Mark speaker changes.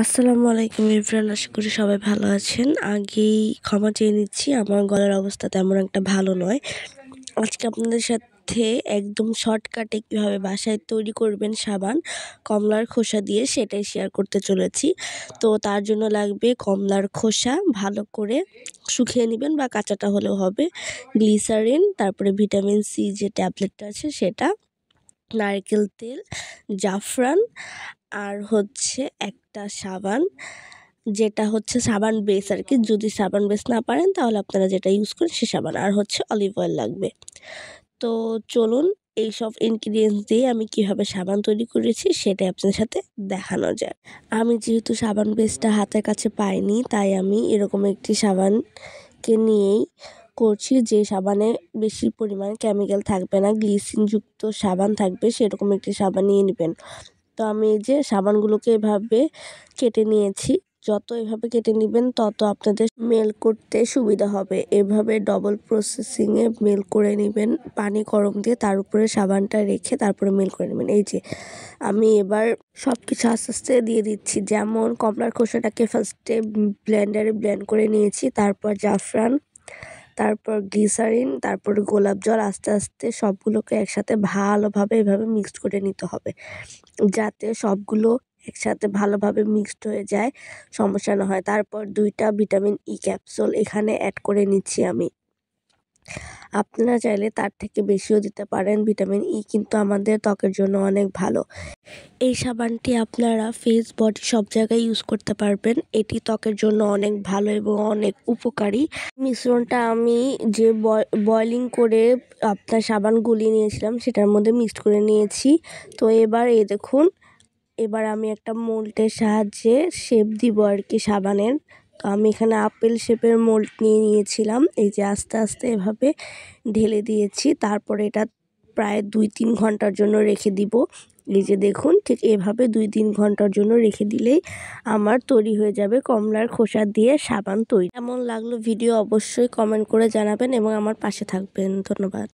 Speaker 1: আসসালামু আলাইকুম এভরিওয়ান, আশা করি সবাই ভালো আছেন। আগেই ক্ষমা চেয়ে নিচ্ছি, আমার গলার অবস্থা তেমন একটা ভালো নয়। আজকে আপনাদের সাথে একদম শর্টকাটে কীভাবে বাসায় তৈরি করবেন সাবান কমলার খোসা দিয়ে, সেটাই শেয়ার করতে চলেছি। তো তার জন্য লাগবে কমলার খোসা ভালো করে শুকিয়ে নেবেন বা কাঁচাটা হলেও হবে, গ্লিসারিন, তারপরে ভিটামিন সি যে ট্যাবলেটটা আছে সেটা, নারকেল তেল, জাফরান, আর হচ্ছে একটা সাবান, যেটা হচ্ছে সাবান বেস আর কি। যদি সাবান বেস না পারেন তাহলে আপনারা যেটা ইউজ করেন সে সাবান, আর হচ্ছে অলিভ অয়েল লাগবে। তো চলুন এইসব ইনগ্রিডিয়েন্টস দিয়ে আমি কীভাবে সাবান তৈরি করেছি সেটাই আপনাদের সাথে দেখানো যায়। আমি যেহেতু সাবান বেসটা হাতের কাছে পাইনি, তাই আমি এরকম একটি সাবানকে নিয়েই করছি, যে সাবানে বেশি পরিমাণে কেমিক্যাল থাকবে না, গ্লিসিনযুক্ত সাবান থাকবে, সেরকম একটি সাবান নিয়ে নেবেন। তো আমি এই যে সাবানগুলোকে এভাবে কেটে নিয়েছি। যত এভাবে কেটে নেবেন তত আপনাদের মেল করতে সুবিধা হবে। এভাবে ডবল প্রসেসিংয়ে মেল করে নেবেন, পানি গরম দিয়ে তার উপরে সাবানটা রেখে তারপরে মেল করে নেবেন। এই যে আমি এবার সব কিছু আস্তে আস্তে দিয়ে দিচ্ছি। যেমন কমলার খোসাটাকে ফার্স্টে ব্লেন্ডারে ব্লেন্ড করে নিয়েছি, তারপর জাফরান, তারপর গ্লিসারিন, তারপর গোলাপ জল, আস্তে আস্তে সবগুলোকে একসাথে ভালোভাবে এভাবে মিক্সড করে নিতে হবে, যাতে সবগুলো একসাথে ভালোভাবে মিক্সড হয়ে যায়, সমস্যা না হয়। তারপর 2টা ভিটামিন ই ক্যাপসুল এখানে অ্যাড করে নিচ্ছি আমি। আপনারা চাইলে তার থেকে বেশিও দিতে পারেন। ভিটামিন ই কিন্তু আমাদের ত্বকের জন্য অনেক ভালো। এই সাবানটি আপনারা ফেস, বডি সব জায়গায় ইউজ করতে পারবেন। এটি ত্বকের জন্য অনেক ভালো এবং অনেক উপকারী। মিশ্রণটা আমি যে বয়লিং করে আপনার সাবান গুলিয়ে নিয়েছিলাম সেটার মধ্যে মিক্সড করে নিয়েছি। তো এবার এই দেখুন, এবার আমি একটা মোল্ডের সাহায্যে শেপ দিব আর কি সাবানের। তো আমি এখানে আপেল শেপের মোল্ড নিয়ে নিয়েছিলাম। এই যে আস্তে আস্তে এভাবে ঢেলে দিয়েছি, তারপরে এটা প্রায় 2-3 ঘন্টার জন্য রেখে দিব। এই যে দেখুন, ঠিক এভাবে 2-3 ঘন্টার জন্য রেখে দিলেই আমার তৈরি হয়ে যাবে কমলার খোসা দিয়ে সাবান তৈরি। কেমন লাগলো ভিডিও অবশ্যই কমেন্ট করে জানাবেন এবং আমার পাশে থাকবেন। ধন্যবাদ।